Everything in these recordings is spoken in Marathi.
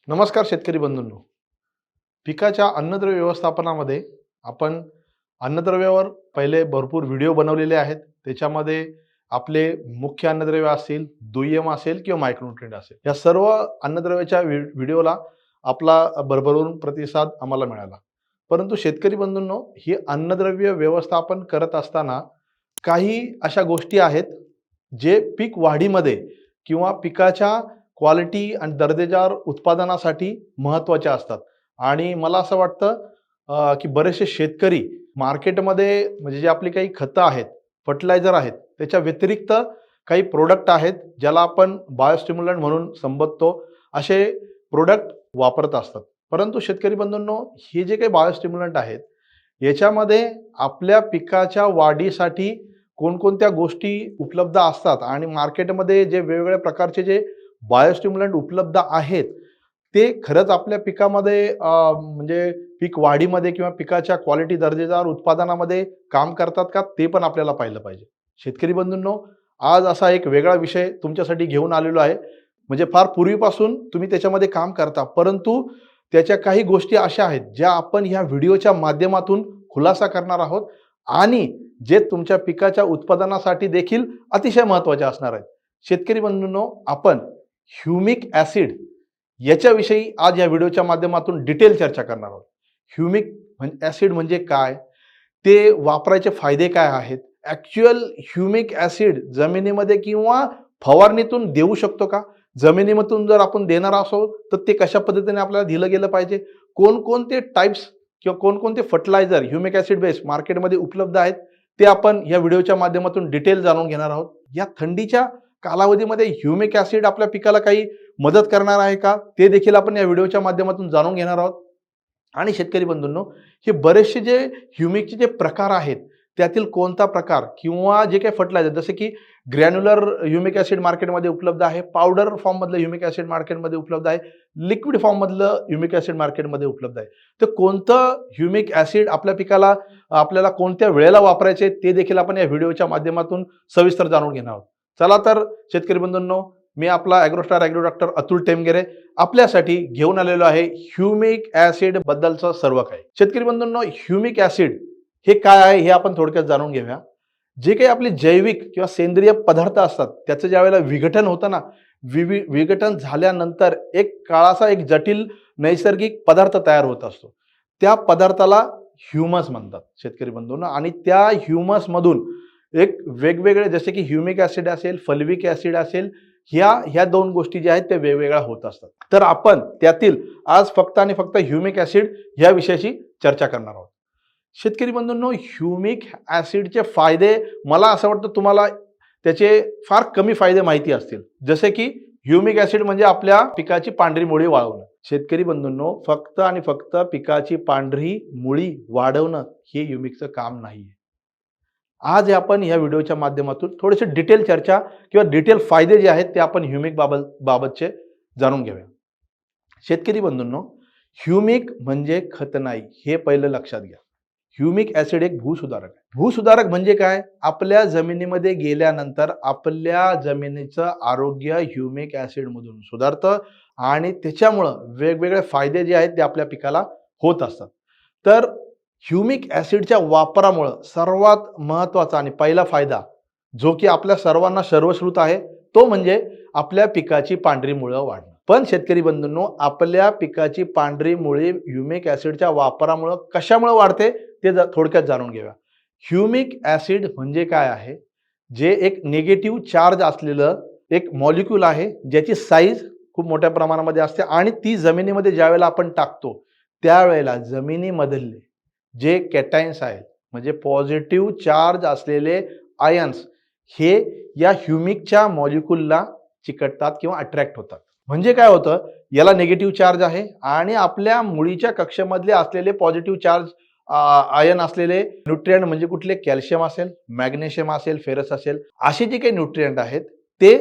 नमस्कार शेतकरी बंधूंनो. पिकाच्या अन्नद्रव्य व्यवस्थापनामध्ये आपण अन्नद्रव्यावर पहिले भरपूर व्हिडिओ बनवलेले आहेत. त्याच्यामध्ये आपले मुख्य अन्नद्रव्य असतील, दुय्यम असेल किंवा मायक्रोन्यूट्रिएंट असेल, या सर्व अन्नद्रव्याच्या व्हिडिओला आपला भरभरून प्रतिसाद आम्हाला मिळाला. परंतु शेतकरी बंधूंनो, ही अन्नद्रव्य व्यवस्थापन करत असताना काही अशा गोष्टी आहेत जे पीक वाढीमध्ये किंवा पिकाच्या क्वालिटी आणि दर्जेदार उत्पादनासाठी महत्त्वाच्या असतात. आणि मला असं वाटतं की बरेचसे शेतकरी मार्केटमध्ये म्हणजे जे आपली काही खतं आहेत, फर्टिलायझर आहेत, त्याच्या व्यतिरिक्त काही प्रोडक्ट आहेत ज्याला आपण बायोस्टिम्युलंट म्हणून संबोधतो, असे प्रोडक्ट वापरत असतात. परंतु शेतकरी बंधूंनो, हे जे काही बायोस्टिम्युलंट आहेत याच्यामध्ये आपल्या पिकाच्या वाढीसाठी कोणकोणत्या गोष्टी उपलब्ध असतात आणि मार्केटमध्ये जे वेगवेगळ्या प्रकारचे जे बायोस्टिम्युलंट उपलब्ध आहेत ते खरंच आपल्या पिकामध्ये म्हणजे पीक वाढीमध्ये किंवा पिकाच्या क्वालिटी दर्जेदार उत्पादनामध्ये काम करतात का, ते पण आपल्याला पाहिलं पाहिजे. शेतकरी बंधूंनो, आज असा एक वेगळा विषय तुमच्यासाठी घेऊन आलेलो आहे. म्हणजे फार पूर्वीपासून तुम्ही त्याच्यामध्ये काम करता, परंतु त्याच्या काही गोष्टी अशा आहेत ज्या आपण ह्या व्हिडिओच्या माध्यमातून खुलासा करणार आहोत आणि जे तुमच्या पिकाच्या उत्पादनासाठी देखील अतिशय महत्त्वाचे असणार आहेत. शेतकरी बंधूंनो, आपण ह्युमिक ॲसिड याच्याविषयी आज या व्हिडिओच्या माध्यमातून डिटेल चर्चा करणार आहोत. ह्युमिक ॲसिड म्हणजे काय, ते वापरायचे फायदे काय आहेत, ॲक्च्युअल ह्युमिक ॲसिड जमिनीमध्ये किंवा फवारणीतून देऊ शकतो का, जमिनीमधून जर आपण देणार असो तर ते कशा पद्धतीने आपल्याला दिलं गेलं पाहिजे, कोणकोणते टाईप्स किंवा कोणकोणते फर्टिलायझर ह्युमिक ॲसिड बेस मार्केटमध्ये उपलब्ध आहेत, ते आपण या व्हिडिओच्या माध्यमातून डिटेल जाणून घेणार आहोत. या थंडीच्या कालावधीमध्ये ह्युमिक ॲसिड आपल्या पिकाला काही मदत करणार आहे का, ते देखील आपण या व्हिडिओच्या माध्यमातून जाणून घेणार आहोत. आणि शेतकरी बंधूंनो, हे बरेचसे जे ह्युमिकचे जे प्रकार आहेत त्यातील कोणता प्रकार किंवा जे काही फर्टिलायझर, जसे की ग्रॅन्युलर ह्युमिक ॲसिड मार्केटमध्ये उपलब्ध आहे, पावडर फॉर्ममधलं ह्युमिक ॲसिड मार्केटमध्ये उपलब्ध आहे, लिक्विड फॉर्ममधलं ह्युमिक ॲसिड मार्केटमध्ये उपलब्ध आहे. तर कोणतं ह्युमिक ॲसिड आपल्या पिकाला आपल्याला कोणत्या वेळेला वापरायचे ते देखील आपण या व्हिडिओच्या माध्यमातून सविस्तर जाणून घेणार आहोत. चला तर शेतकरी बंधूंनो, मी आपला ॲग्रोस्टार ॲग्रो डॉक्टर अतुल टेमगेरे आपल्यासाठी घेऊन आलेलो आहे ह्युमिक ॲसिड बद्दलचं सर्व काही. शेतकरी बंधूंनो, ह्युमिक ॲसिड हे काय आहे हे आपण थोडक्यात जाणून घेऊया. जे काही आपले जैविक किंवा सेंद्रिय पदार्थ असतात त्याचं ज्या वेळेला विघटन होतं ना, विघटन झाल्यानंतर एक काळाचा एक जटिल नैसर्गिक पदार्थ तयार होत असतो. त्या पदार्थाला ह्युमस म्हणतात शेतकरी बंधूंनो. आणि त्या ह्युमसमधून एक वेगवेगळे, जसे की ह्युमिक ॲसिड असेल, फल्विक ॲसिड असेल, ह्या दोन गोष्टी ज्या आहेत त्या वेगवेगळ्या होत असतात. तर आपण त्यातील आज फक्त आणि फक्त ह्युमिक ॲसिड ह्या विषयाची चर्चा करणार आहोत. शेतकरी बंधूंनो, ह्युमिक ॲसिडचे फायदे मला असं वाटतं तुम्हाला त्याचे फार कमी फायदे माहिती असतील. जसे की ह्युमिक ॲसिड म्हणजे आपल्या पिकाची पांढरी मुळी वाढवणं. शेतकरी बंधूंनो, फक्त आणि फक्त पिकाची पांढरी मुळी वाढवणं हे ह्युमिकचं काम नाहीये. आज आपण या व्हिडिओच्या माध्यमातून थोडेसे डिटेल चर्चा किंवा डिटेल फायदे जे आहेत ते आपण ह्युमिक बाबतचे जाणून घेऊया. शेतकरी बंधूंनो, ह्युमिक म्हणजे खत नाही, हे पहिलं लक्षात घ्या. ह्युमिक ॲसिड एक भूसुधारक आहे. भूसुधारक म्हणजे काय, आपल्या जमिनीमध्ये गेल्यानंतर आपल्या जमिनीचं आरोग्य ह्युमिक ॲसिडमधून सुधारतं आणि त्याच्यामुळं वेगवेगळे फायदे जे आहेत ते आपल्या पिकाला होत असतात. तर ह्युमिक ॲसिडच्या वापरामुळं सर्वात महत्त्वाचा आणि पहिला फायदा जो की आपल्या सर्वांना सर्वश्रुत आहे तो म्हणजे आपल्या पिकाची पांढरी मुळं वाढणं. पण शेतकरी बंधूंनो, आपल्या पिकाची पांढरी मुळे ह्युमिक ॲसिडच्या वापरामुळं कशामुळे वाढते ते थोडक्यात जाणून घेऊया. ह्युमिक ॲसिड म्हणजे काय आहे, जे एक निगेटिव्ह चार्ज असलेलं एक मॉलिक्यूल आहे ज्याची साईज खूप मोठ्या प्रमाणामध्ये असते आणि ती जमिनीमध्ये ज्यावेळेला आपण टाकतो त्यावेळेला जमिनीमधले जे कॅटायन्स आहेत म्हणजे पॉझिटिव्ह चार्ज असलेले आयन्स हे या ह्युमिकच्या मॉलिक्यूलला चिकटतात किंवा अट्रॅक्ट होतात. म्हणजे काय होतं, याला निगेटिव्ह चार्ज आहे आणि आपल्या मुळीच्या कक्षेमधले असलेले पॉझिटिव्ह चार्ज आयन असलेले न्यूट्रिएंट म्हणजे कुठले, कॅल्शियम असेल, मॅग्नेशियम असेल, फेरस असेल, असे जे काही न्यूट्रिएंट आहेत ते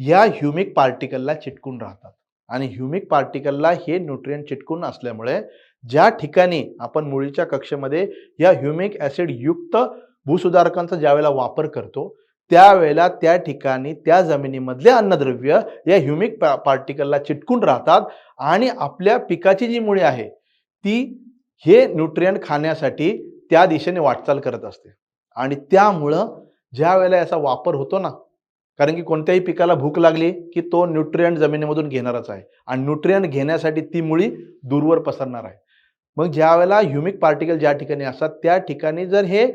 या ह्युमिक पार्टिकलला चिटकून राहतात. आणि ह्युमिक पार्टिकलला हे न्यूट्रिएंट चिटकून असल्यामुळे ज्या ठिकाणी आपण मुळीच्या कक्षेमध्ये या ह्युमिक ॲसिड युक्त भूसुधारकांचा ज्यावेळेला वापर करतो त्यावेळेला त्या ठिकाणी त्या जमिनीमधले अन्नद्रव्य या ह्युमिक पार्टिकलला चिटकून राहतात आणि आपल्या पिकाची जी मुळे आहे ती हे न्यूट्रिएंट खाण्यासाठी त्या दिशेने वाटचाल करत असते. आणि त्यामुळं ज्या वेळेला याचा वापर होतो ना, कारण की कोणत्याही पिकाला भूक लागली की तो न्यूट्रिएंट जमिनीमधून घेणारच आहे आणि न्यूट्रिएंट घेण्यासाठी ती मुळी दूरवर पसरणार आहे. मग ज्या वेळेला ह्युमिक पार्टिकल ज्या ठिकाणी असतात त्या ठिकाणी जर हे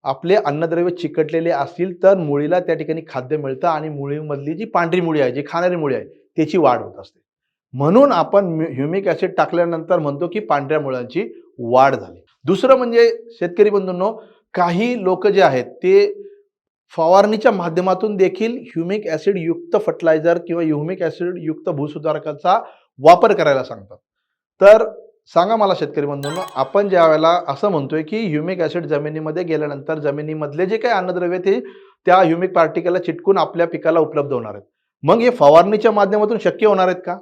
आपले अन्नद्रव्य चिकटलेले असतील तर मुळीला त्या ठिकाणी खाद्य मिळतं आणि मुळीमधली जी पांढरी मुळी आहे, जी खाणारी मुळी आहे, त्याची वाढ होत असते. म्हणून आपण ह्युमिक ऍसिड टाकल्यानंतर म्हणतो की पांढऱ्या मुळांची वाढ झाली. दुसरं म्हणजे शेतकरी बंधूंनो, काही लोक जे आहेत ते फवारणीच्या माध्यमातून देखील ह्युमिक ऍसिड युक्त फर्टिलायझर किंवा ह्युमिक ऍसिड युक्त भूसुधारकाचा वापर करायला सांगतात. तर सांगा मला शेतकरी बंधूंनो, आपण ज्या वेळेला असं म्हणतोय की ह्युमिक ऍसिड जमिनीमध्ये गेल्यानंतर जमिनीमधले जे काही अन्नद्रव्य ते त्या ह्युमिक पार्टिकलला चिटकून आपल्या पिकाला उपलब्ध होणार आहेत. मग हे फवारणीच्या माध्यमातून शक्य होणार आहेत का?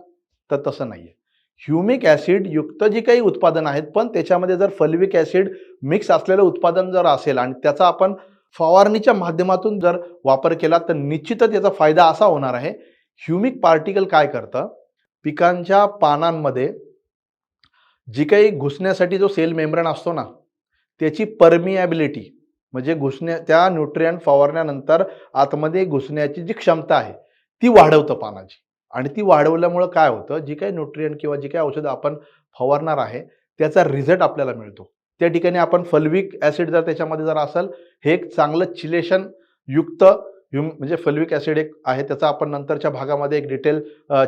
तर तसं नाहीये. ह्युमिक ऍसिड युक्त जी काही उत्पादन आहेत, पण त्याच्यामध्ये जर फॉल्विक ऍसिड मिक्स असलेलं उत्पादन जर असेल आणि त्याचा आपण फवारणीच्या माध्यमातून जर वापर केला तर निश्चितच याचा फायदा असा होणार आहे. ह्युमिक पार्टिकल काय करतं, पिकांच्या पानांमध्ये जी काही घुसण्यासाठी जो सेल मेम्ब्रेन असतो ना, त्याची परमिएबिलिटी म्हणजे त्या न्यूट्रिएंट फवारण्यानंतर आतमध्ये घुसण्याची जी क्षमता आहे ती वाढवतं पानाची. आणि ती वाढवल्यामुळं काय होतं, जी काही न्यूट्रिएंट किंवा जी काही औषधं आपण फवारणार आहे त्याचा रिझल्ट आपल्याला मिळतो. त्या ठिकाणी आपण फॉल्विक ऍसिड जर त्याच्यामध्ये जर असेल, हे एक चांगलं चिलेशन युक्त म्हणजे फॉल्विक ऍसिड एक आहे, त्याचा आपण नंतरच्या भागामध्ये एक डिटेल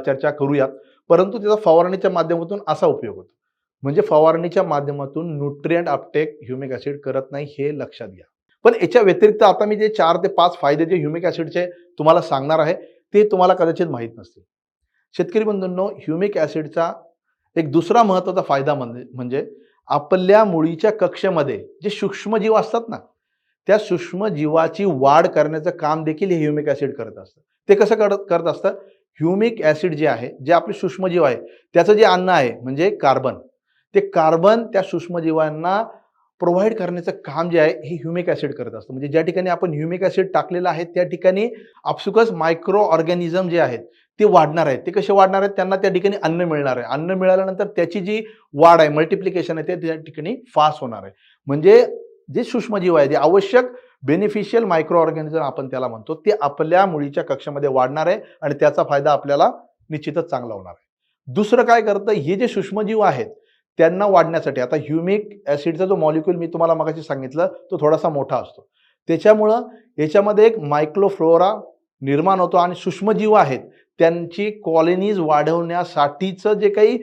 चर्चा करूयात. परंतु त्याचा फवारणीच्या माध्यमातून असा उपयोग होतो. म्हणजे फवारणीच्या माध्यमातून न्यूट्रिएंट अपटेक ह्युमिक ऍसिड करत नाही, हे लक्षात घ्या. पण याच्या व्यतिरिक्त आता मी जे 4 ते 5 फायदे जे ह्युमिक ऍसिडचे तुम्हाला सांगणार आहे ते तुम्हाला कदाचित माहीत नसतील. शेतकरी बंधूंनो, ह्युमिक ऍसिडचा एक दुसरा महत्त्वाचा फायदा म्हणजे आपल्या मुळीच्या कक्षेमध्ये जे सूक्ष्मजीव असतात ना, त्या सूक्ष्मजीवाची वाढ करण्याचं काम देखील हे ह्युमिक ऍसिड करत असतं. ते कसं करत असतं, ह्युमिक ऍसिड जे आहे, जे आपले सूक्ष्मजीव आहे त्याचं जे अन्न आहे म्हणजे कार्बन, ते कार्बन त्या सूक्ष्मजीवांना प्रोव्हाइड करण्याचं काम जे आहे हे ह्युमिक ऍसिड करत असतं. म्हणजे ज्या ठिकाणी आपण ह्युमिक ऍसिड टाकलेलं आहे त्या ठिकाणी आपसुकच मायक्रो ऑर्गॅनिझम जे आहेत ते वाढणार आहेत. ते कसे वाढणार आहेत, त्यांना त्या ठिकाणी अन्न मिळणार आहे. अन्न मिळाल्यानंतर त्याची जी वाढ आहे, मल्टिप्लिकेशन आहे, ते त्या ठिकाणी फास्ट होणार आहे. म्हणजे जे सूक्ष्मजीव आहे, जे आवश्यक बेनिफिशियल मायक्रो ऑर्गॅनिझम आपण त्याला म्हणतो, ते आपल्या मुळीच्या कक्षामध्ये वाढणार आहे आणि त्याचा फायदा आपल्याला निश्चितच चांगला होणार आहे. दुसरं काय करतं, हे जे सूक्ष्मजीव आहेत त्यांना वाढण्यासाठी, आता ह्युमिक ऍसिडचा जो मॉलिक्यूल मी तुम्हाला मगाशी सांगितलं तो थोडासा मोठा असतो, त्याच्यामुळं याच्यामध्ये एक मायक्रोफ्लोरा निर्माण होतो आणि सूक्ष्मजीव आहेत त्यांची कॉलनीज वाढवण्यासाठीचं जे काही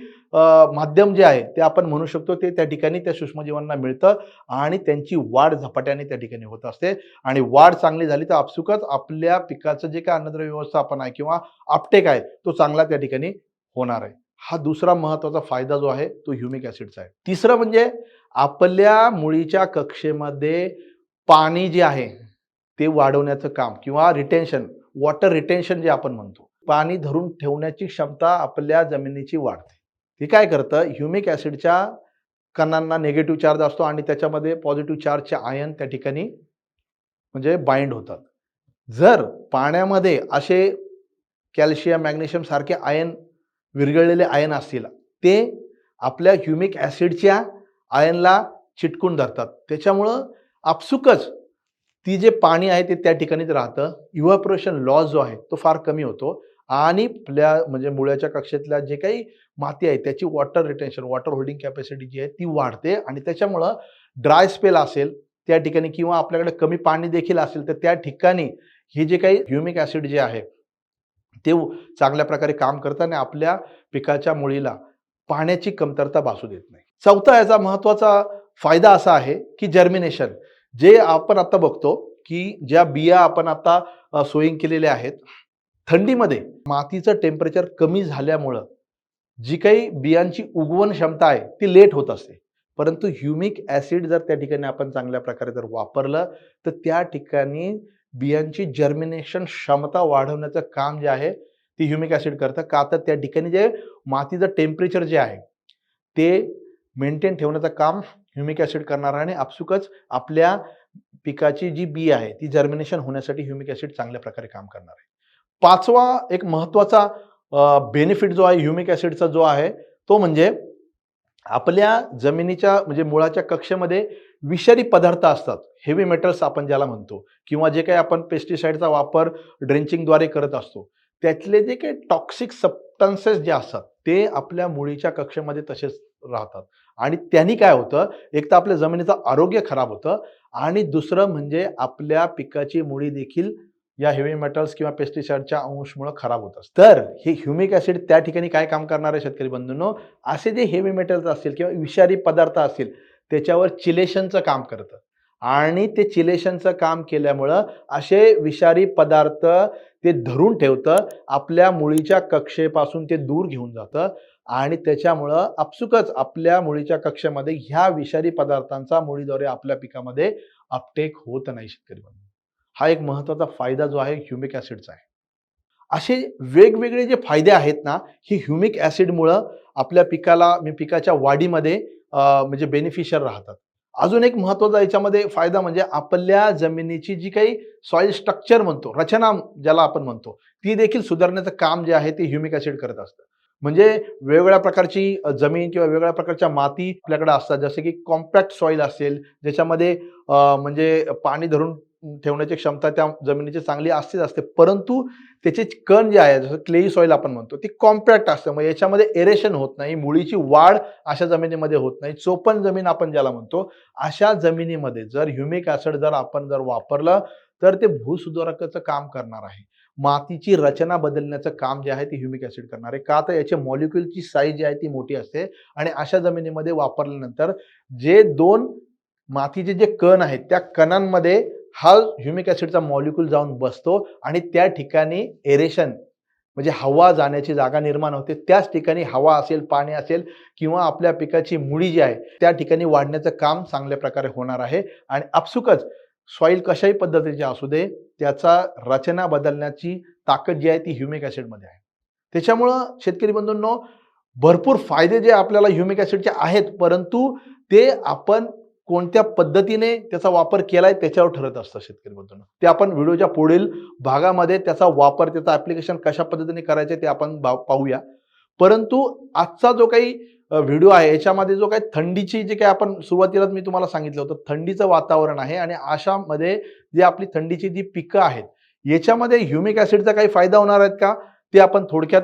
माध्यम जे आहे ते आपण म्हणू शकतो ते त्या ठिकाणी त्या सूक्ष्मजीवांना मिळतं आणि त्यांची वाढ झपाट्याने त्या ठिकाणी होत असते. आणि वाढ चांगली झाली तर आपसुकच आपल्या पिकाचं जे काही अन्नद्रव्य व्यवस्थापन आहे किंवा अपटेक आहे तो चांगला त्या ठिकाणी होणार आहे. हा दुसरा महत्त्वाचा फायदा जो आहे तो ह्युमिक ऍसिडचा आहे. तिसरं म्हणजे आपल्या मुळीच्या कक्षेमध्ये पाणी जे आहे ते वाढवण्याचं काम किंवा रिटेन्शन, वॉटर रिटेन्शन जे आपण म्हणतो, पाणी धरून ठेवण्याची क्षमता आपल्या जमिनीची वाढते. हे काय करतं, ह्युमिक ऍसिडच्या कणांना निगेटिव्ह चार्ज असतो आणि त्याच्यामध्ये पॉझिटिव्ह चार्जचे आयन त्या ठिकाणी म्हणजे बाइंड होतात. जर पाण्यामध्ये असे कॅल्शियम, मॅग्नेशियम सारखे आयन, विरघळलेले आयन असतील, ते आपल्या ह्युमिक ऍसिडच्या आयनला चिटकून धरतात. त्याच्यामुळं आपसुकच ती जे पाणी आहे ते त्या ठिकाणीच राहतं. इव्हॅपोरेशन लॉस जो आहे तो फार कमी होतो आणि आपल्या म्हणजे मुळ्याच्या कक्षेतल्या जे काही माती आहे त्याची water retention, water holding capacity जी आहे ती वाढते आणि त्याच्यामुळं ड्राय स्पेल असेल त्या ठिकाणी किंवा आपल्याकडे कमी पाणी देखील असेल तर त्या ठिकाणी हे जे काही ह्युमिक ऍसिड जे आहे ते चांगल्या प्रकारे काम करतं आणि आपल्या पिकाच्या मुळीला पाण्याची कमतरता भासू देत नाही. चौथा याचा महत्त्वाचा फायदा असा आहे की जर्मिनेशन. जे आपण आता बघतो की ज्या बिया आपण आता सोईंग केलेल्या आहेत, थंडीमध्ये मातीचं टेम्परेचर कमी झाल्यामुळं जी काही बियांची उगवण क्षमता आहे ती लेट होत असते. परंतु ह्युमिक ऍसिड जर त्या ठिकाणी आपण चांगल्या प्रकारे जर वापरलं तर त्या ठिकाणी बियांची जर्मिनेशन क्षमता वाढवण्याचं काम जे आहे ते ह्युमिक ऍसिड करतं. का तर त्या ठिकाणी जे मातीचं टेम्परेचर जे आहे ते मेंटेन ठेवण्याचं काम ह्युमिक ऍसिड करणार आणि आपसुकच आपल्या पिकाची जी बी आहे ती जर्मिनेशन होण्यासाठी ह्युमिक ऍसिड चांगल्या प्रकारे काम करणार आहे. पाचवा एक महत्वाचा बेनिफिट जो आहे ह्युमिक ऍसिडचा जो आहे तो म्हणजे आपल्या जमिनीच्या म्हणजे मुळाच्या कक्षेमध्ये विषारी पदार्थ असतात, हेवी मेटल्स आपण ज्याला म्हणतो, किंवा जे काही आपण पेस्टिसाइडचा वापर ड्रेंचिंगद्वारे करत असतो, त्यातले जे काही टॉक्सिक सबस्टन्सेस जे असतात ते आपल्या मुळीच्या कक्षेमध्ये तसेच राहतात. आणि त्यांनी काय होतं, एक तर आपल्या जमिनीचं आरोग्य खराब होतं आणि दुसरं म्हणजे आपल्या पिकाची मुळी देखील या हेवी मेटल्स किंवा पेस्टिसाइडच्या अंशमुळे खराब होत असतात. तर हे ह्युमिक ऍसिड त्या ठिकाणी काय काम करणार आहे शेतकरी बंधूंनो, असे जे हेवी मेटल्स असतील किंवा विषारी पदार्थ असतील त्याच्यावर चिलेशनचं काम करतं आणि ते चिलेशनचं काम केल्यामुळं असे विषारी पदार्थ ते धरून ठेवतं, आपल्या मुळीच्या कक्षेपासून ते दूर घेऊन जातं आणि त्याच्यामुळं आपसुकच आपल्या मुळीच्या कक्षेमध्ये ह्या विषारी पदार्थांचा मुळीद्वारे आपल्या पिकामध्ये अपटेक होत नाही शेतकरी बंधू. हा एक महत्वाचा फायदा जो आहे ह्युमिक ऍसिडचा आहे. असे वेगवेगळे जे फायदे आहेत ना, हे ह्युमिक ऍसिडमुळं आपल्या पिकाच्या वाढीमध्ये म्हणजे बेनिफिशियल राहतात. अजून एक महत्वाचा याच्यामध्ये फायदा म्हणजे आपल्या जमिनीची जी काही सॉइल स्ट्रक्चर म्हणतो, रचना ज्याला आपण म्हणतो, ती देखील सुधारण्याचं काम जे आहे ते ह्युमिक ऍसिड करत असतं. म्हणजे वेगवेगळ्या प्रकारची जमीन किंवा वेगवेगळ्या प्रकारच्या माती आपल्याकडे असतात, जसे की कॉम्पॅक्ट सॉइल असेल, ज्याच्यामध्ये म्हणजे पाणी धरून ठेवण्याची क्षमता त्या जमिनीची चांगली असतेच असते, परंतु त्याचे कण जे आहे जसं क्लेई सॉइल आपण म्हणतो ती कॉम्पॅक्ट असते, मग याच्यामध्ये एरेशन होत नाही, मुळीची वाढ अशा जमिनीमध्ये होत नाही. चोपण जमीन आपण ज्याला म्हणतो, अशा जमिनीमध्ये जर ह्युमिक ऍसिड आपण वापरलं तर ते भूसुधारकाचं काम करणार आहे. मातीची रचना बदलण्याचं काम जे आहे ते ह्युमिक ऍसिड करणार आहे. का तर याचे मॉलिक्युलची साईज जी आहे ती मोठी असते आणि अशा जमिनीमध्ये वापरल्यानंतर जे दोन मातीचे जे कण आहेत त्या कणांमध्ये हा ह्युमिक ऍसिडचा मॉलिक्यूल जाऊन बसतो आणि त्या ठिकाणी एरेशन म्हणजे हवा जाण्याची जागा निर्माण होते. त्याच ठिकाणी हवा असेल, पाणी असेल किंवा आपल्या पिकाची मुळी जी आहे त्या ठिकाणी वाढण्याचं काम चांगल्या प्रकारे होणार आहे आणि आपसुकच सॉइल कशाही पद्धतीचे असू दे, त्याचा रचना बदलण्याची ताकद जी आहे ती ह्युमिक ऍसिडमध्ये आहे. त्याच्यामुळं शेतकरी बंधूंनो, भरपूर फायदे जे आपल्याला ह्युमिक ऍसिडचे आहेत, परंतु ते आपण कोणत्या पद्धतीने त्याचा वापर केलाय त्याच्यावर ठरत असतं शेतकरी बंधूंनो. ते आपण व्हिडिओच्या पुढील भागामध्ये त्याचा वापर, त्याचं ऍप्लिकेशन कशा पद्धतीने करायचे ते आपण पाहूया. परंतु आजचा जो काही व्हिडिओ आहे याच्यामध्ये जो काही थंडीची जे काही आपण सुरुवातीलाच मी तुम्हाला सांगितलं होतं, थंडीचं वातावरण आहे आणि अशामध्ये जी आपली थंडीची जी पिकं आहेत याच्यामध्ये ह्युमिक ऍसिडचा काही फायदा होणार आहेत का, ते आपण थोडक्यात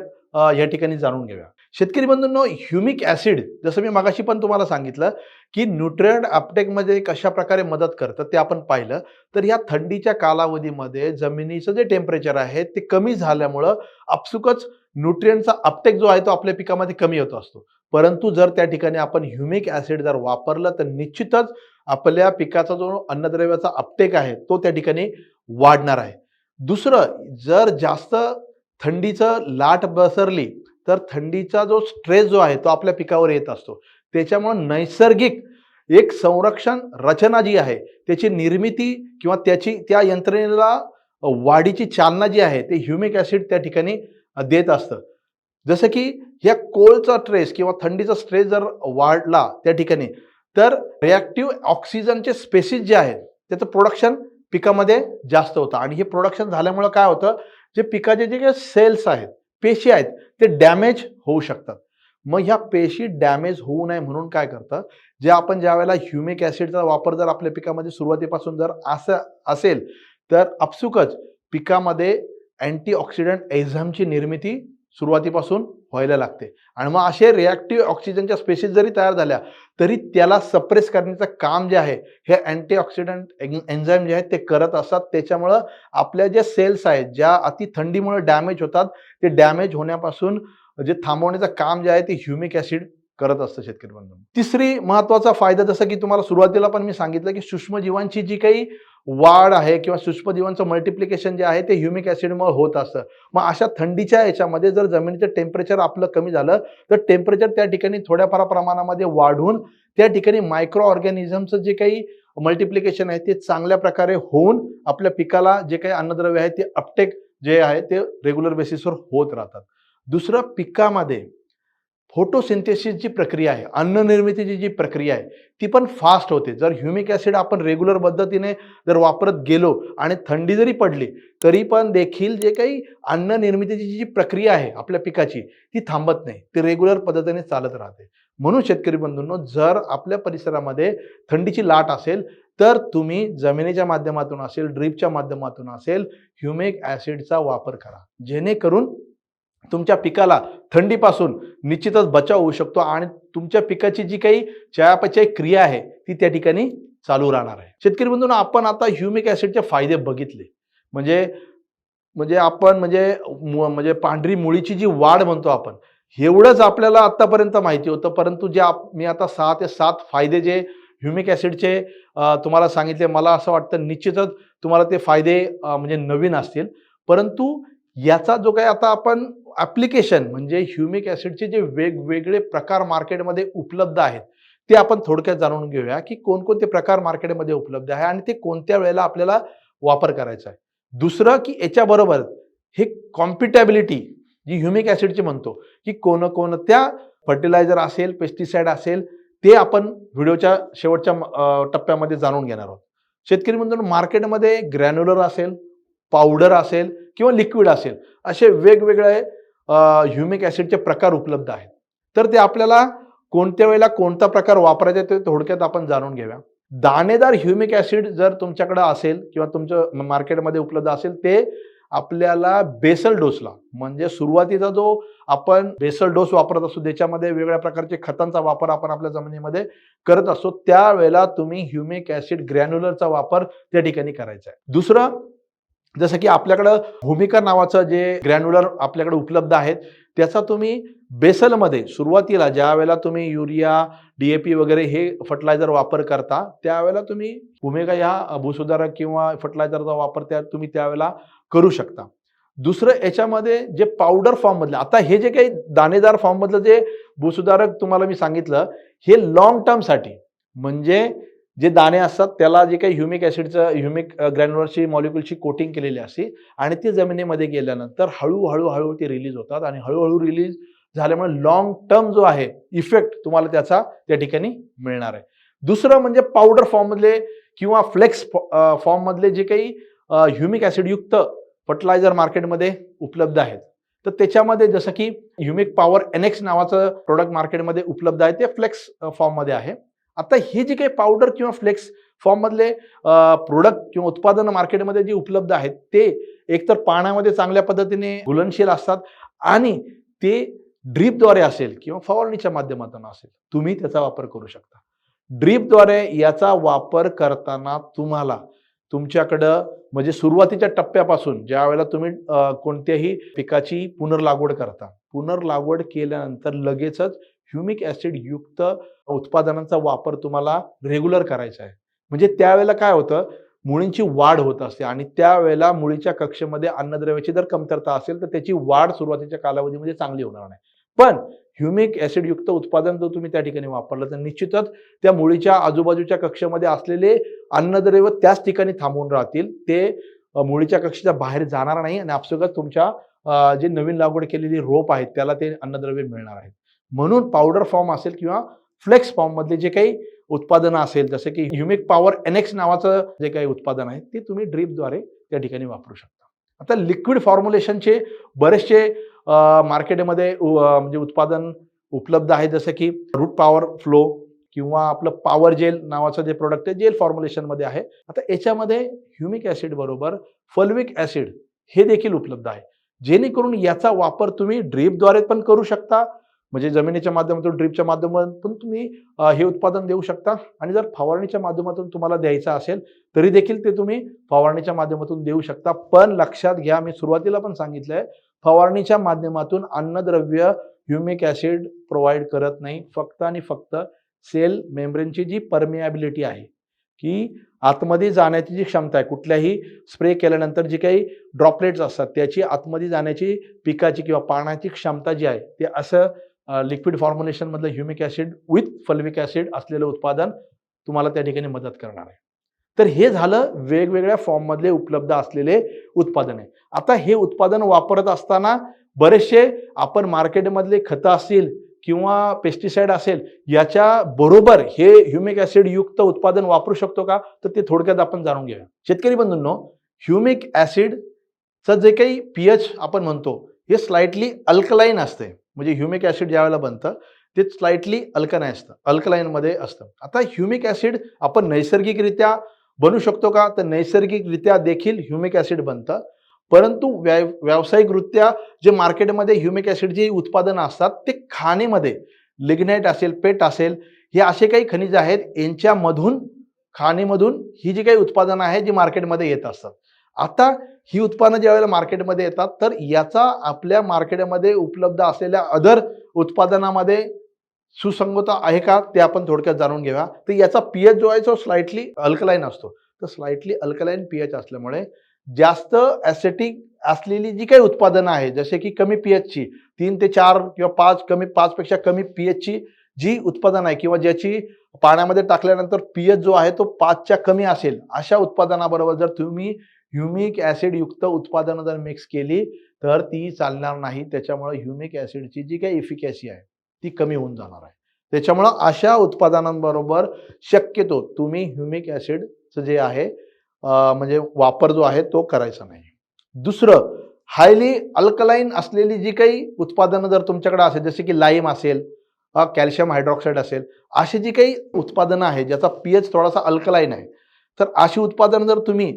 या ठिकाणी जाणून घेऊया. शेतकरी बंधूंनो, ह्युमिक ऍसिड जसं मी मगाशी पण तुम्हाला सांगितलं की न्यूट्रिएंट अपटेकमध्ये कशा प्रकारे मदत करतं ते आपण पाहिलं. तर या थंडीच्या कालावधीमध्ये जमिनीचं जे टेम्परेचर आहे ते कमी झाल्यामुळं आपसुकच न्यूट्रिएंटचा अपटेक जो आहे तो आपल्या पिकामध्ये कमी होत असतो. परंतु जर त्या ठिकाणी आपण ह्युमिक ऍसिड जर वापरलं तर निश्चितच आपल्या पिकाचा जो अन्नद्रव्याचा अपटेक आहे तो त्या ठिकाणी वाढणार आहे. दुसरं, जर जास्त थंडीचं लाट बसरली तर थंडीचा जो स्ट्रेस जो आहे तो आपल्या पिकावर येत असतो. त्याच्यामुळे नैसर्गिक एक संरक्षण रचना जी आहे त्याची निर्मिती किंवा त्या यंत्रणेला वाढीची चालना जी आहे ते ह्युमिक ऍसिड त्या ठिकाणी देत असतं. जसं की या कोल्डचा स्ट्रेस किंवा थंडीचा स्ट्रेस जर वाढला त्या ठिकाणी तर रिॲक्टिव्ह ऑक्सिजनचे स्पेसिस जे आहेत त्याचं प्रोडक्शन पिकामध्ये जास्त होतं आणि हे प्रोडक्शन झाल्यामुळे काय होतं, जे पिकाचे जे काही सेल्स आहेत, पेशी आहेत, ते डॅमेज होऊ शकतात. मग ह्या पेशी डॅमेज होऊ नये म्हणून काय करतं, जे आपण ज्यावेळेला ह्युमिक ऍसिडचा वापर जर आपल्या पिकामध्ये सुरुवातीपासून जर असं असेल तर आपसुकच पिकामध्ये अँटीऑक्सिडंट एन्झाईमची निर्मिती सुरुवातीपासून व्हायला लागते आणि मग असे रिॲक्टिव्ह ऑक्सिजनच्या स्पेसिस जरी तयार झाल्या तरी त्याला सप्रेस करण्याचं काम जे आहे हे अँटीऑक्सिडंट एन्झाईम जे आहेत ते करत असतात. त्याच्यामुळं आपल्या ज्या सेल्स आहेत ज्या अति थंडीमुळे डॅमेज होतात ते डॅमेज होण्यापासून जे थांबवण्याचं काम जे आहे ते ह्युमिक ऍसिड करत असतं शेतकरी बंधूंनो. तिसरी महत्वाचा फायदा, जसं की तुम्हाला सुरुवातीला पण मी सांगितलं की सूक्ष्मजीवांची जी काही वाढ आहे किंवा सूक्ष्मजीवांचं मल्टिप्लिकेशन जे आहे ते ह्युमिक ऍसिडमुळे होत असतं. मग अशा थंडीच्या याच्यामध्ये जर जमिनीचं टेम्परेचर आपलं कमी झालं तर टेम्परेचर त्या ठिकाणी थोड्याफार प्रमाणामध्ये वाढून त्या ठिकाणी मायक्रो ऑर्गॅनिझमचं जे काही मल्टिप्लिकेशन आहे ते चांगल्या प्रकारे होऊन आपल्या पिकाला जे काही अन्नद्रव्य आहे ते अपटेक जे आहे ते रेग्युलर बेसिसवर होत राहतात. दुसरं, पिकामध्ये फोटोसिंथेसिसची प्रक्रिया आहे, अन्न निर्मितीची जी प्रक्रिया आहे ती पण फास्ट होते. जर ह्युमिक ॲसिड आपण रेग्युलर पद्धतीने जर वापरत गेलो आणि थंडी जरी पडली तरी पण देखील जे काही अन्न निर्मितीची जी प्रक्रिया आहे आपल्या पिकाची ती थांबत नाही, ती रेग्युलर पद्धतीने चालत राहते. म्हणून शेतकरी बंधूंनो, जर आपल्या परिसरामध्ये थंडीची लाट असेल तर तुम्ही जमिनीच्या माध्यमातून असेल, ड्रीपच्या माध्यमातून असेल, ह्युमिक ॲसिडचा वापर करा, जेणेकरून तुमच्या पिकाला थंडीपासून निश्चितच बचाव होऊ शकतो आणि तुमच्या पिकाची जी काही चयापचय क्रिया आहे ती त्या ठिकाणी चालू राहणार आहे. शेतकरी बंधूंनो, आपण आता ह्युमिक ॲसिडचे फायदे बघितले. म्हणजे म्हणजे आपण म्हणजे पांढरी मुळीची जी वाढ म्हणतो आपण, एवढंच आपल्याला आतापर्यंत माहिती होतं. परंतु जे मी आता 6 ते 7 फायदे जे ह्युमिक ॲसिडचे तुम्हाला सांगितले, मला असं वाटतं निश्चितच तुम्हाला ते फायदे म्हणजे नवीन असतील. परंतु याचा जो काही आता आपण ॲप्लिकेशन म्हणजे ह्युमिक ॲसिडचे जे वेगवेगळे प्रकार मार्केटमध्ये उपलब्ध आहेत ते आपण थोडक्यात जाणून घेऊया की कोणकोणते प्रकार मार्केटमध्ये उपलब्ध आहे आणि ते कोणत्या वेळेला आपल्याला वापर करायचा आहे. दुसरं की याच्याबरोबर हे कॉम्पिटॅबिलिटी जी ह्युमिक ॲसिडची म्हणतो की कोणत्या फर्टिलायझर असेल, पेस्टिसाइड असेल, ते आपण व्हिडिओच्या शेवटच्या टप्प्यामध्ये जाणून घेणार आहोत. शेतकरी बंधूंनो, मार्केटमध्ये ग्रॅन्युलर असेल, पावडर असेल किंवा लिक्विड असेल, असे वेगवेगळे ह्युमिक ॲसिडचे प्रकार उपलब्ध आहेत. तर ते आपल्याला कोणत्या वेळेला कोणता प्रकार वापरायचा ते थोडक्यात आपण जाणून घेऊया. दाणेदार ह्युमिक ॲसिड जर तुमच्याकडे असेल किंवा तुमच्या मार्केटमध्ये उपलब्ध असेल, ते आपल्याला बेसल डोसला म्हणजे सुरुवातीचा जो आपण बेसल डोस वापरत असतो, त्याच्यामध्ये वेगवेगळ्या प्रकारचे खतांचा वापर आपण आपल्या जमिनीमध्ये करत असतो, त्यावेळेला तुम्ही ह्युमिक ॲसिड ग्रॅन्युलरचा वापर त्या ठिकाणी करायचा आहे. दुसरं, जसं की आपल्याकडं भूमिका नावाचं जे ग्रॅन्युलर आपल्याकडे उपलब्ध आहेत, त्याचा तुम्ही बेसलमध्ये सुरुवातीला ज्या वेळेला तुम्ही युरिया, DAP वगैरे हे फर्टिलायझर वापर करता, त्यावेळेला तुम्ही भूमिका ह्या भूसुधारक किंवा फर्टिलायझरचा वापर तुम्ही त्यावेळेला करू शकता. दुसरं, याच्यामध्ये जे पावडर फॉर्ममधलं, आता हे जे काही दाणेदार फॉर्ममधलं जे भूसुधारक तुम्हाला मी सांगितलं, हे लॉंग टर्मसाठी म्हणजे जे दाणे असतात त्याला जे काही ह्युमिक ॲसिडचं ह्युमिक ग्रॅन्युलरची मॉलिक्युलची कोटिंग केलेली असते आणि ती जमिनीमध्ये गेल्यानंतर हळूहळू ते रिलीज होतात आणि हळूहळू रिलीज झाल्यामुळे लॉंग टर्म जो आहे इफेक्ट तुम्हाला त्याचा त्या ठिकाणी मिळणार आहे. दुसरं म्हणजे पावडर फॉर्ममधले किंवा फ्लेक्स फॉर्ममधले जे काही ह्युमिक ॲसिड युक्त फर्टिलायझर मार्केटमध्ये उपलब्ध आहेत, तर त्याच्यामध्ये जसं की ह्युमिक पॉवर NX नावाचं प्रोडक्ट मार्केटमध्ये उपलब्ध आहे, ते फ्लेक्स फॉर्ममध्ये आहे. आता हे जे काही पावडर किंवा फ्लेक्स फॉर्ममधले प्रोडक्ट किंवा उत्पादन मार्केटमध्ये जे उपलब्ध आहेत, ते एकतर पाण्यामध्ये चांगल्या पद्धतीने घुलनशील असतात आणि ते ड्रीपद्वारे असेल किंवा फवारणीच्या माध्यमातून असेल, तुम्ही त्याचा वापर करू शकता. ड्रीपद्वारे याचा वापर करताना तुम्हाला तुमच्याकडं म्हणजे सुरुवातीच्या टप्प्यापासून ज्या वेळेला तुम्ही कोणत्याही पिकाची पुनर्लागवड करता, पुनर्लागवड केल्यानंतर लगेचच ह्युमिक ॲसिड युक्त उत्पादनांचा वापर तुम्हाला रेग्युलर करायचा आहे. म्हणजे त्यावेळेला काय होतं, मुळींची वाढ होत असते आणि त्यावेळेला मुळीच्या कक्षेमध्ये अन्नद्रव्याची जर कमतरता असेल तर त्याची वाढ सुरुवातीच्या कालावधीमध्ये चांगली होणार नाही. पण ह्युमिक ॲसिड युक्त उत्पादन जर तुम्ही त्या ठिकाणी वापरलं तर निश्चितच त्या मुळीच्या आजूबाजूच्या कक्षेमध्ये असलेले अन्नद्रव्य त्याच ठिकाणी थांबून राहतील, ते मुळीच्या कक्षेच्या बाहेर जाणार नाही आणि आपसुकच तुमच्या जे नवीन लागवड केलेली रोप आहेत त्याला ते अन्नद्रव्य मिळणार आहेत. म्हणून पावडर फॉर्म असेल किंवा फ्लेक्स फॉर्म मधले जे काही उत्पादनं असेल, जसे की ह्युमिक पॉवर NX नावाचं जे काही उत्पादन आहे, ते तुम्ही ड्रीपद्वारे त्या ठिकाणी वापरू शकता. आता लिक्विड फॉर्म्युलेशनचे बरेचसे मार्केटमध्ये म्हणजे उत्पादन उपलब्ध आहे, जसं की रूट पॉवर फ्लो किंवा आपलं पॉवर जेल नावाचं जे प्रोडक्ट आहे, जेल फॉर्म्युलेशनमध्ये आहे. आता याच्यामध्ये ह्युमिक ॲसिड बरोबर फल्विक ॲसिड हे देखील उपलब्ध आहे, जेणेकरून याचा वापर तुम्ही ड्रीपद्वारे पण करू शकता, म्हणजे जमिनीच्या माध्यमातून ड्रीपच्या माध्यमातून तुम्ही हे उत्पादन देऊ शकता आणि जर फवारणीच्या माध्यमातून तुम्हाला द्यायचं असेल तरी देखील ते तुम्ही फवारणीच्या माध्यमातून देऊ शकता. पण लक्षात घ्या, मी सुरुवातीला पण सांगितलंय, फवारणीच्या माध्यमातून अन्नद्रव्य ह्युमिक ॲसिड प्रोव्हाइड करत नाही. फक्त आणि फक्त सेल मेम्ब्रेनची जी परमिएबिलिटी आहे, की आतमध्ये जाण्याची जी क्षमता आहे, कुठल्याही स्प्रे केल्यानंतर जी काही ड्रॉपलेट्स असतात त्याची आतमध्ये जाण्याची पिकाची किंवा पाण्याची क्षमता जी आहे, ते असं लिक्विड फॉर्म्युलेशन मधलं humic acid with fulvic acid असलेलं उत्पादन तुम्हाला त्या ठिकाणी मदत करणार आहे. तर हे झालं वेगवेगळ्या फॉर्म मधले उपलब्ध असलेले उत्पादन आहे. आता हे उत्पादन वापरत असताना बरेचसे आपण मार्केटमधले खतं असतील किंवा पेस्टिसाइड असेल याच्या बरोबर हे ह्युमिक ऍसिड युक्त उत्पादन वापरू शकतो का, तर ते थोडक्यात आपण जाणून घेऊया. शेतकरी बंधूंनो, ह्युमिक ऍसिडचं जे काही पीएच आपण म्हणतो हे स्लाइटली अल्कलाईन असते. म्हणजे ह्युमिक ऍसिड ज्यावेळेला बनतं ते स्लाइटली अल्कलाईन मध्ये असतं. आता ह्युमिक ऍसिड आपण नैसर्गिकरित्या बनू शकतो का, तर नैसर्गिकरित्या देखील ह्युमिक ऍसिड बनतं. परंतु व्यावसायिकरित्या जे मार्केटमध्ये ह्युमिक ऍसिडची उत्पादनं असतात ते खाणीमध्ये लिग्नाइट असेल, पेट असेल, हे असे काही खनिज आहेत यांच्यामधून खाणीमधून ही जी काही उत्पादनं आहेत जी मार्केटमध्ये येत असतात. आता ही उत्पादनं ज्यावेळेला मार्केटमध्ये येतात तर याचा आपल्या मार्केटमध्ये उपलब्ध असलेल्या अदर उत्पादनामध्ये सुसंगता आहे का ते आपण थोडक्यात जाणून घेऊया. तर याचा पीएच जो आहे तो स्लाइटली अल्कलाईन असतो. तर स्लाइटली अल्कलाईन पीएच असल्यामुळे जास्त ऍसिडिक असलेली जी काही उत्पादनं आहेत जसे की कमी पीएचची 3 ते 4 किंवा 5 पेक्षा कमी पीएचची जी उत्पादन आहे किंवा ज्याची पाण्यामध्ये टाकल्यानंतर पीएच जो आहे तो 5च्या कमी असेल अशा उत्पादनाबरोबर जर तुम्ही ह्युमिक ऍसिड युक्त उत्पादनं जर मिक्स केली तर ती चालणार नाही. त्याच्यामुळे ह्युमिक ऍसिडची जी काही इफिकॅसी आहे ती कमी होऊन जाणार आहे. त्याच्यामुळं अशा उत्पादनांबरोबर शक्यतो तुम्ही ह्युमिक ऍसिडचं जे आहे म्हणजे वापर जो आहे तो करायचा नाही. दुसरं, हायली अल्कलाईन असलेली जी काही उत्पादनं जर तुमच्याकडे असेल जसे की लाईम असेल, कॅल्शियम हायड्रॉक्साईड असेल, अशी जी काही उत्पादनं आहेत ज्याचा पीएच थोडासा अल्कलाईन आहे, तर अशी उत्पादनं जर तुम्ही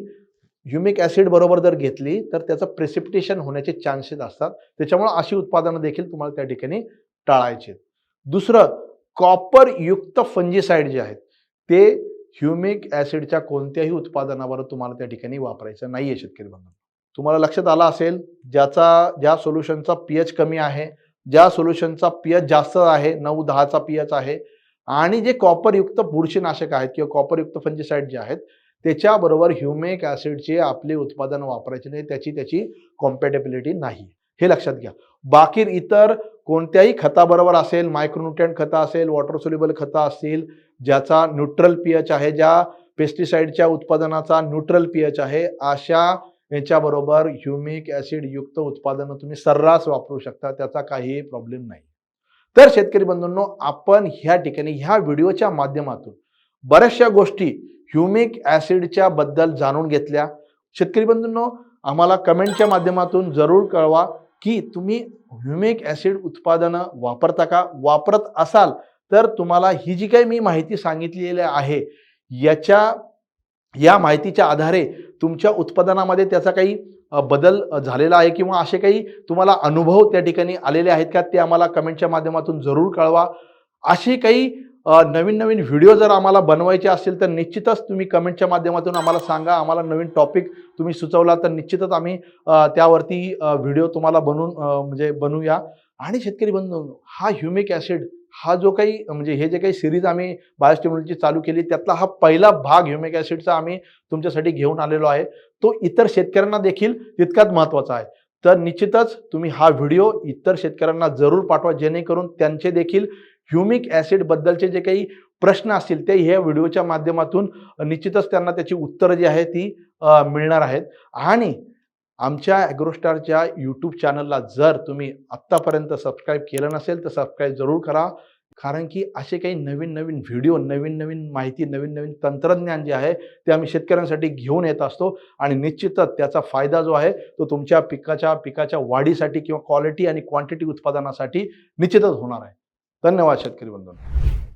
ह्युमिक ऍसिड बरोबर जर घेतली तर त्याचं प्रेसिपिटेशन होण्याचे चान्सेस असतात. त्याच्यामुळे अशी उत्पादनं देखील तुम्हाला त्या ठिकाणी टाळायची. दुसरं, कॉपर युक्त फंजिसाइड जे आहेत ते ह्युमिक ऍसिडच्या कोणत्याही उत्पादनावर तुम्हाला त्या ठिकाणी वापरायचं नाहीये. शेतकरी बंधू, तुम्हाला लक्षात आलं असेल ज्या सोल्युशनचा पीएच कमी आहे, ज्या सोल्युशनचा पीएच जास्त आहे 9-10चा पीएच आहे आणि जे कॉपर युक्त बुरशीनाशक आहेत किंवा कॉपर युक्त फंजिसाइड जे आहेत त्याच्याबरोबर ह्युमिक ऍसिडचे आपले उत्पादन वापरायचे नाही, त्याची कॉम्पॅटेबिलिटी नाही, हे लक्षात घ्या. बाकी इतर कोणत्याही खताबरोबर असेल, मायक्रोन्यूट्रिएंट खतं असेल, वॉटर सोल्युबल खतं असतील ज्याचा न्यूट्रल पीएच आहे, ज्या पेस्टिसाइडच्या उत्पादनाचा न्यूट्रल पीएच आहे, अशा याच्याबरोबर ह्युमिक ऍसिड युक्त उत्पादनं तुम्ही सर्रास वापरू शकता, त्याचा काही प्रॉब्लेम नाही. तर शेतकरी बंधूंनो, आपण ह्या ठिकाणी ह्या व्हिडिओच्या माध्यमातून बऱ्याचशा गोष्टी ह्युमिक ऍसिडच्या बद्दल जाणून घेतल्या. शेतकरी बंधूंनो, आम्हाला कमेंटच्या माध्यमातून जरूर कळवा की तुम्ही ह्युमिक ऍसिड उत्पादनं वापरता का, वापरत असाल तर तुम्हाला ही जी काही मी माहिती सांगितलेली आहे या माहितीच्या आधारे तुमच्या उत्पादनामध्ये त्याचा काही बदल झालेला आहे किंवा असे काही तुम्हाला अनुभव त्या ठिकाणी आलेले आहेत का ते आम्हाला कमेंटच्या माध्यमातून जरूर कळवा. असे काही नवीन व्हिडिओ जर आम्हाला बनवायचे असतील तर निश्चितच तुम्ही कमेंटच्या माध्यमातून आम्हाला सांगा. आम्हाला नवीन टॉपिक तुम्ही सुचवला तर निश्चितच आम्ही त्यावरती व्हिडिओ तुम्हाला बनवूया. आणि शेतकरी बंधूंनो, हा ह्युमिक ऍसिड हा जो काही म्हणजे हे जे काही सिरीज आम्ही बायोस्टिम्युलंटची चालू केली त्यातला हा पहिला भाग ह्युमिक ऍसिडचा आम्ही तुमच्यासाठी घेऊन आलेलो आहे. तो इतर शेतकऱ्यांना देखील तितकाच महत्त्वाचा आहे. तर निश्चितच तुम्ही हा व्हिडिओ इतर शेतकऱ्यांना जरूर पाठवा जेणेकरून त्यांचे देखील ह्युमिक ऍसिड बद्दलचे जे काही प्रश्न असतील ते ह्या व्हिडिओच्या माध्यमातून निश्चितच त्यांना त्याची उत्तरं जी आहे ती मिळणार आहेत. आणि आमच्या ॲग्रोस्टारच्या यूट्यूब चॅनलला जर तुम्ही आत्तापर्यंत सबस्क्राईब केलं नसेल तर सबस्क्राईब जरूर करा. कारण की असे काही नवीन व्हिडिओ, नवीन माहिती, नवीन तंत्रज्ञान जे आहे ते आम्ही शेतकऱ्यांसाठी घेऊन येत असतो आणि निश्चितच त्याचा फायदा जो आहे तो तुमच्या पिकाच्या वाढीसाठी किंवा क्वालिटी आणि क्वांटिटी उत्पादनासाठी निश्चितच होणार आहे. धन्यवाद शेतकरी बंधूंनो.